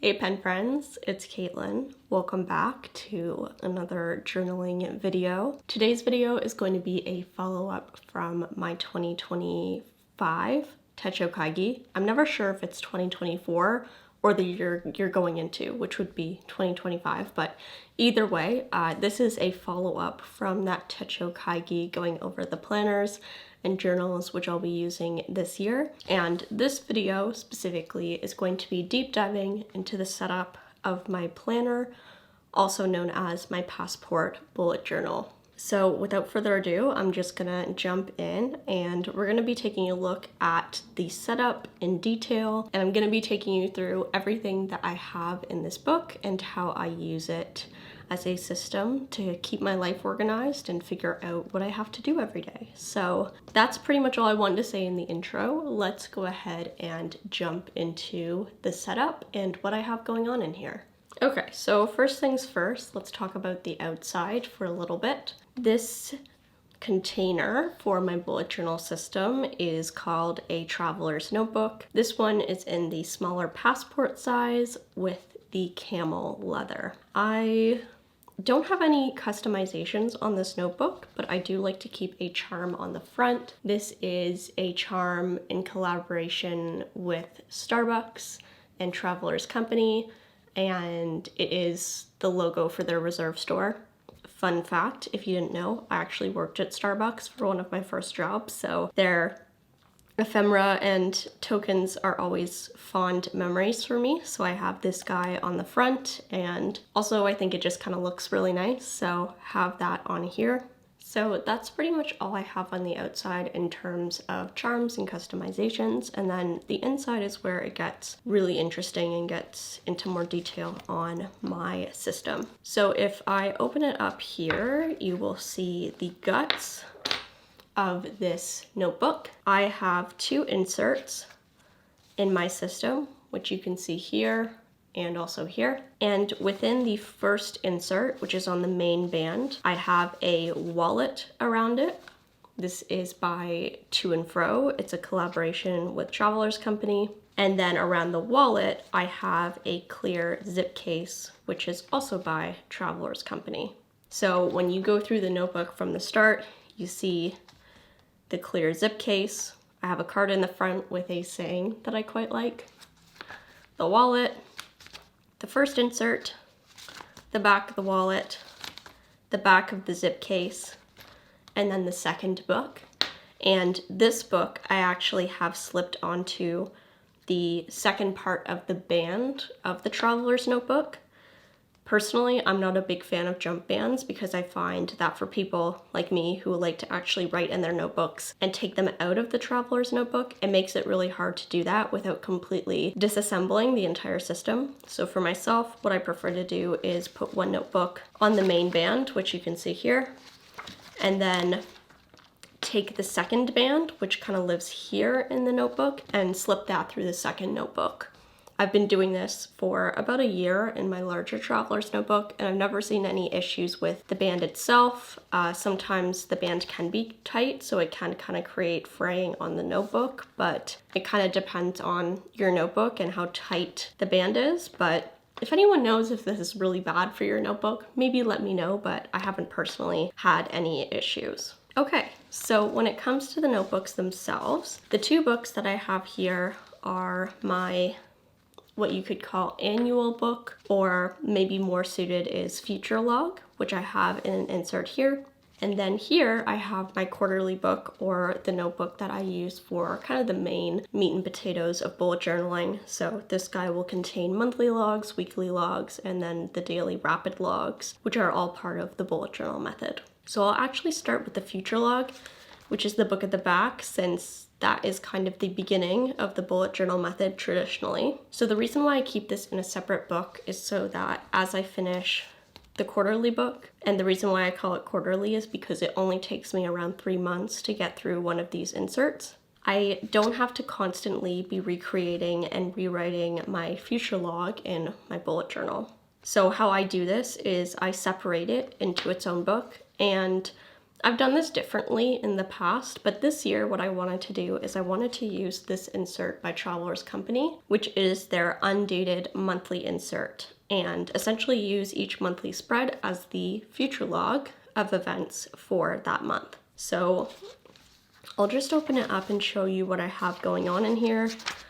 Hey pen friends, it's Kaitlin. Welcome back to another journaling video. Today's video is going to be a follow-up from my 2025 Techo Kaigi. I'm never sure if it's 2024 or the year you're going into, which would be 2025, but either way, this is a follow-up from that Techo Kaigi going over the planners and journals which I'll be using this year. And this video specifically is going to be deep diving into the setup of my planner, also known as my passport bullet journal. So without further ado, I'm just gonna jump in and we're gonna be taking a look at the setup in detail, and I'm gonna be taking you through everything that I have in this book and how I use it as a system to keep my life organized and figure out what I have to do every day. So that's pretty much all I wanted to say in the intro. Let's go ahead and jump into the setup and what I have going on in here. Okay, so first things first, let's talk about the outside for a little bit. This container for my bullet journal system is called a traveler's notebook. This one is in the smaller passport size with the camel leather. I don't have any customizations on this notebook, but I do like to keep a charm on the front. This is a charm in collaboration with Starbucks and Travelers Company, and it is the logo for their Reserve store. Fun fact, if you didn't know, I actually worked at Starbucks for one of my first jobs, so their ephemera and tokens are always fond memories for me. So I have this guy on the front, and also I think it just kind of looks really nice, so have that on here. So that's pretty much all I have on the outside in terms of charms and customizations, and then the inside is where it gets really interesting and gets into more detail on my system. So if I open it up here, you will see the guts of this notebook. I have two inserts in my system, which you can see here and also here. And within the first insert, which is on the main band, I have a wallet around it. This is by To&fro. It's a collaboration with Travelers Company. And then around the wallet, I have a clear zip case, which is also by Travelers Company. So when you go through the notebook from the start, you see the clear zip case. I have a card in the front with a saying that I quite like. The wallet, the first insert, the back of the wallet, the back of the zip case, and then the second book. And this book I actually have slipped onto the second part of the band of the Traveler's Notebook. Personally, I'm not a big fan of jump bands because I find that for people like me who like to actually write in their notebooks and take them out of the Traveler's Notebook, it makes it really hard to do that without completely disassembling the entire system. So for myself, what I prefer to do is put one notebook on the main band, which you can see here, and then take the second band, which kind of lives here in the notebook, and slip that through the second notebook. I've been doing this for about a year in my larger Traveler's Notebook, and I've never seen any issues with the band itself. Sometimes the band can be tight, so it can kind of create fraying on the notebook, but it kind of depends on your notebook and how tight the band is. But if anyone knows if this is really bad for your notebook, maybe let me know, but I haven't personally had any issues. Okay, so when it comes to the notebooks themselves, the two books that I have here are my what you could call annual book, or maybe more suited is future log, which I have in an insert here. And then here I have my quarterly book, or the notebook that I use for kind of the main meat and potatoes of bullet journaling. So this guy will contain monthly logs, weekly logs, and then the daily rapid logs, which are all part of the bullet journal method. So I'll actually start with the future log, which is the book at the back, since that is kind of the beginning of the bullet journal method traditionally. So the reason why I keep this in a separate book is so that as I finish the quarterly book, and the reason why I call it quarterly is because it only takes me around 3 months to get through one of these inserts, I don't have to constantly be recreating and rewriting my future log in my bullet journal. So how I do this is I separate it into its own book, and I've done this differently in the past, but this year what I wanted to do is I wanted to use this insert by Travelers Company, which is their undated monthly insert, and essentially use each monthly spread as the future log of events for that month. So I'll just open it up and show you what I have going on in here.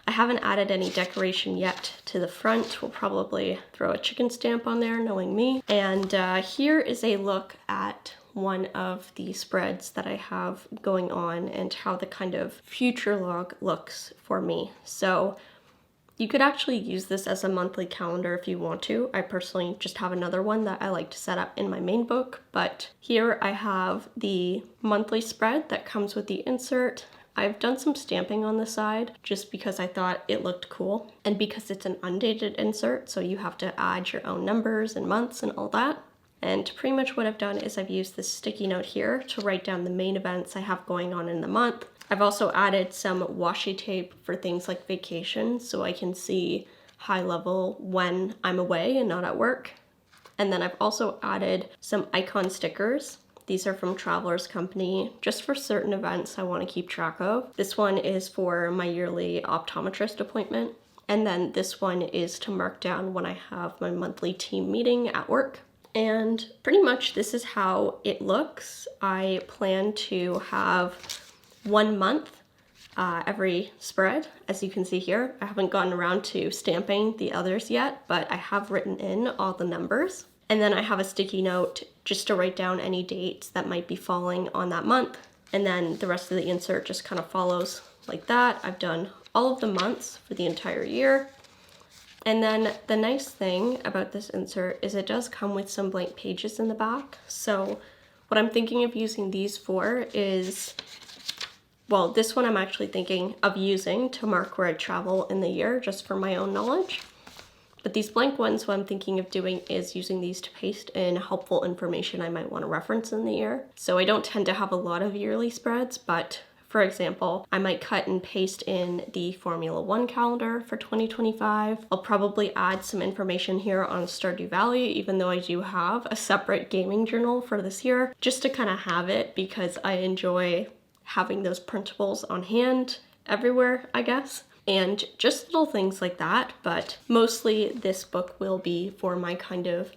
I haven't added any decoration yet to the front. We'll probably throw a chicken stamp on there, knowing me. And here is a look at one of the spreads that I have going on and how the kind of future log looks for me. So you could actually use this as a monthly calendar if you want to. I personally just have another one that I like to set up in my main book, but here I have the monthly spread that comes with the insert. I've done some stamping on the side just because I thought it looked cool, and because it's an undated insert, so you have to add your own numbers and months and all that. And pretty much what I've done is I've used this sticky note here to write down the main events I have going on in the month. I've also added some washi tape for things like vacation, so I can see high level when I'm away and not at work. And then I've also added some icon stickers. These are from Travelers Company, just for certain events I want to keep track of. This one is for my yearly optometrist appointment. And then this one is to mark down when I have my monthly team meeting at work. And pretty much this is how it looks. I plan to have 1 month every spread, as you can see here. I haven't gotten around to stamping the others yet, but I have written in all the numbers. And then I have a sticky note just to write down any dates that might be falling on that month. And then the rest of the insert just kind of follows like that. I've done all of the months for the entire year. And then the nice thing about this insert is it does come with some blank pages in the back. So what I'm thinking of using these for is, well, this one I'm actually thinking of using to mark where I travel in the year, just for my own knowledge. But these blank ones, what I'm thinking of doing is using these to paste in helpful information I might want to reference in the year. So I don't tend to have a lot of yearly spreads, but for example, I might cut and paste in the Formula One calendar for 2025. I'll probably add some information here on Stardew Valley, even though I do have a separate gaming journal for this year, just to kind of have it because I enjoy having those printables on hand everywhere, I guess. And just little things like that, but mostly this book will be for my kind of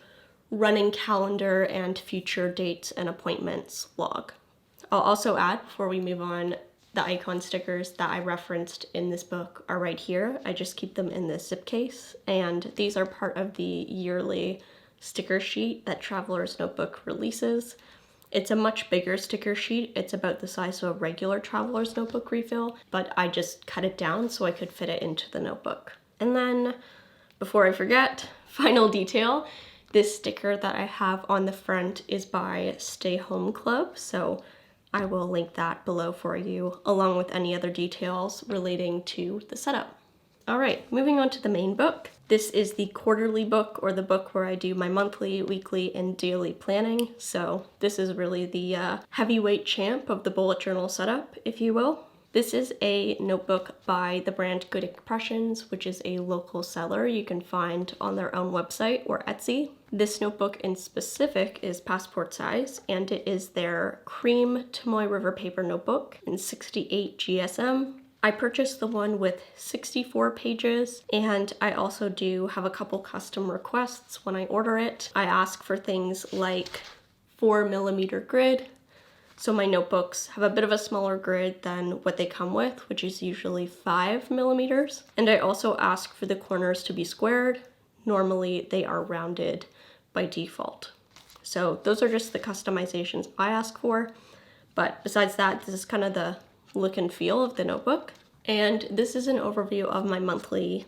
running calendar and future dates and appointments log. I'll also add, before we move on, the icon stickers that I referenced in this book are right here. I just keep them in this zip case, and these are part of the yearly sticker sheet that Traveler's Notebook releases. It's a much bigger sticker sheet. It's about the size of a regular Traveler's Notebook refill, but I just cut it down so I could fit it into the notebook. And then, before I forget, final detail, this sticker that I have on the front is by Stay Home Club, so I will link that below for you, along with any other details relating to the setup. All right, moving on to the main book. This is the quarterly book, or the book where I do my monthly, weekly, and daily planning. So this is really the heavyweight champ of the bullet journal setup, if you will. This is a notebook by the brand Good Impressions, which is a local seller you can find on their own website or Etsy. This notebook in specific is passport size, and it is their cream Tomoe River paper notebook in 68 GSM. I purchased the one with 64 pages, and I also do have a couple custom requests when I order it. I ask for things like 4mm grid. So my notebooks have a bit of a smaller grid than what they come with, which is usually 5mm. And I also ask for the corners to be squared. Normally they are rounded by default. So those are just the customizations I ask for. But besides that, this is kind of the look and feel of the notebook. And this is an overview of my monthly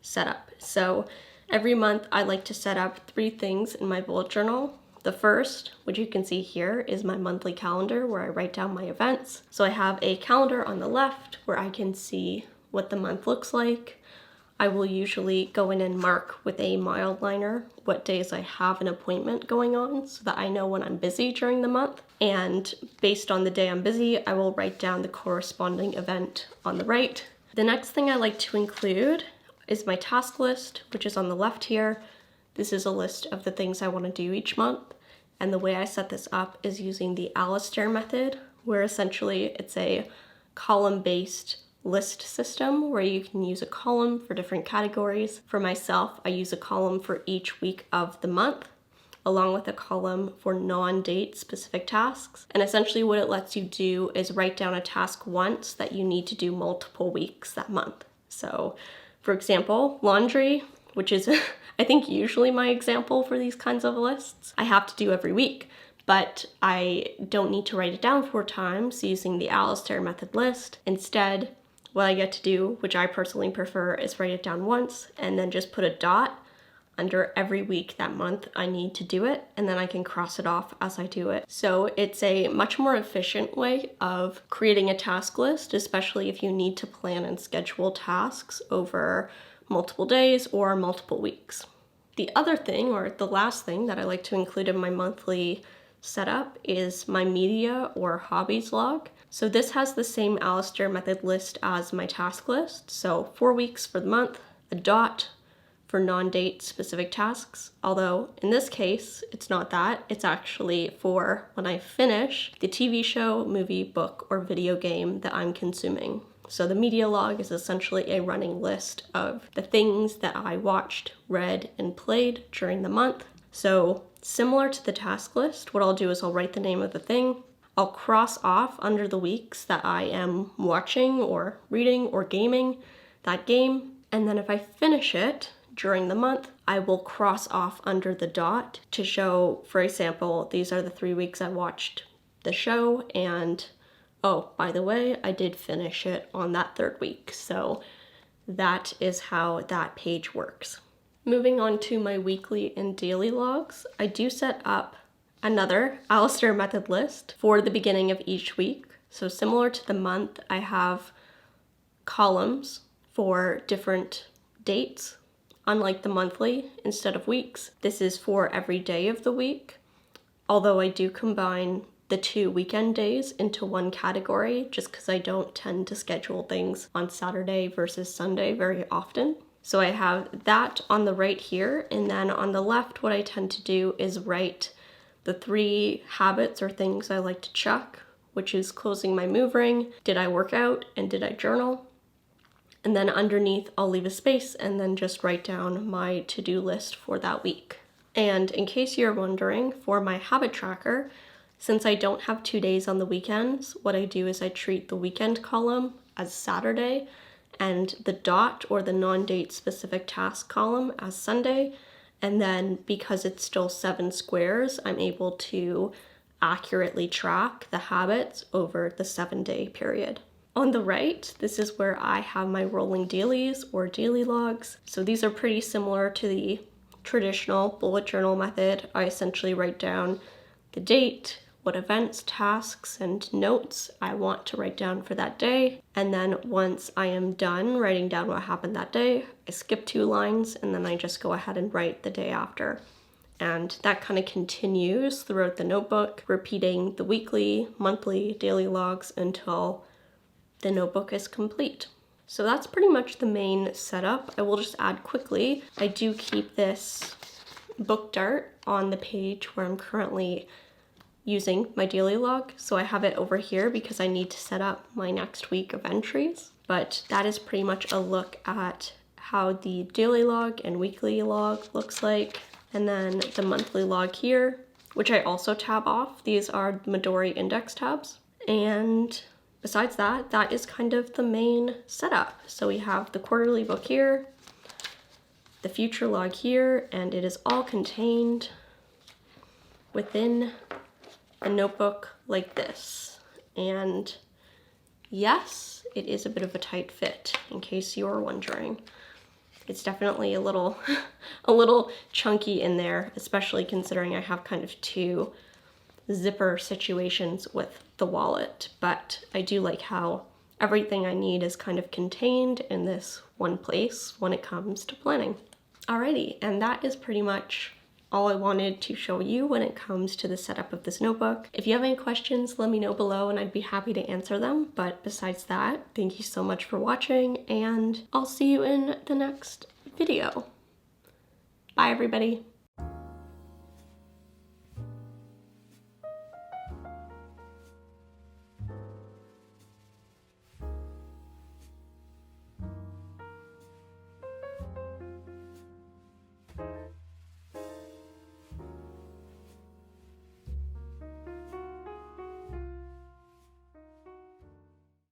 setup. So every month I like to set up 3 things in my bullet journal. The first, which you can see here, is my monthly calendar where I write down my events. So I have a calendar on the left where I can see what the month looks like. I will usually go in and mark with a mild liner what days I have an appointment going on so that I know when I'm busy during the month. And based on the day I'm busy, I will write down the corresponding event on the right. The next thing I like to include is my task list, which is on the left here. This is a list of the things I want to do each month. And the way I set this up is using the Alistair method, where essentially it's a column-based list system where you can use a column for different categories. For myself, I use a column for each week of the month, along with a column for non-date specific tasks. And essentially what it lets you do is write down a task once that you need to do multiple weeks that month. So for example, laundry, which is I think usually my example for these kinds of lists, I have to do every week, but I don't need to write it down 4 times using the Alistair method list. Instead, what I get to do, which I personally prefer, is write it down once and then just put a dot under every week that month I need to do it, and then I can cross it off as I do it. So it's a much more efficient way of creating a task list, especially if you need to plan and schedule tasks over multiple days or multiple weeks. The other thing, or the last thing that I like to include in my monthly setup is my media or hobbies log. So this has the same Alistair method list as my task list. So 4 weeks for the month, a dot for non-date specific tasks. Although in this case, it's not that. It's actually for when I finish the TV show, movie, book, or video game that I'm consuming. So the media log is essentially a running list of the things that I watched, read, and played during the month. So similar to the task list, what I'll do is I'll write the name of the thing. I'll cross off under the weeks that I am watching or reading or gaming that game. And then if I finish it during the month, I will cross off under the dot to show, for example, these are the 3 weeks I watched the show, and oh, by the way, I did finish it on that 3rd week. So that is how that page works. Moving on to my weekly and daily logs, I do set up another Alistair method list for the beginning of each week. So similar to the month, I have columns for different dates, unlike the monthly, instead of weeks. This is for every day of the week, although I do combine the 2 weekend days into one category just because I don't tend to schedule things on Saturday versus Sunday very often. So I have that on the right here, and then on the left what I tend to do is write the 3 habits or things I like to check, which is closing my move ring, did I work out, and did I journal? And then underneath I'll leave a space and then just write down my to-do list for that week. And in case you're wondering, for my habit tracker, since I don't have 2 days on the weekends, what I do is I treat the weekend column as Saturday and the dot or the non-date specific task column as Sunday. And then because it's still 7 squares, I'm able to accurately track the habits over the 7-day period. On the right, this is where I have my rolling dailies or daily logs. So these are pretty similar to the traditional bullet journal method. I essentially write down the date, what events, tasks, and notes I want to write down for that day. And then once I am done writing down what happened that day, I skip 2 lines and then I just go ahead and write the day after. And that kind of continues throughout the notebook, repeating the weekly, monthly, daily logs until the notebook is complete. So that's pretty much the main setup. I will just add quickly, I do keep this book dart on the page where I'm currently using my daily log. So I have it over here because I need to set up my next week of entries. But that is pretty much a look at how the daily log and weekly log looks like. And then the monthly log here, which I also tab off. These are Midori index tabs. And besides that, that is kind of the main setup. So we have the quarterly book here, the future log here, and it is all contained within a notebook like this. And yes, it is a bit of a tight fit, in case you are wondering. It's definitely a little chunky in there, especially considering I have kind of 2 zipper situations with the wallet, but I do like how everything I need is kind of contained in this one place when it comes to planning. Alrighty, and that is pretty much all I wanted to show you when it comes to the setup of this notebook. If you have any questions, let me know below and I'd be happy to answer them. But besides that, thank you so much for watching and I'll see you in the next video. Bye everybody.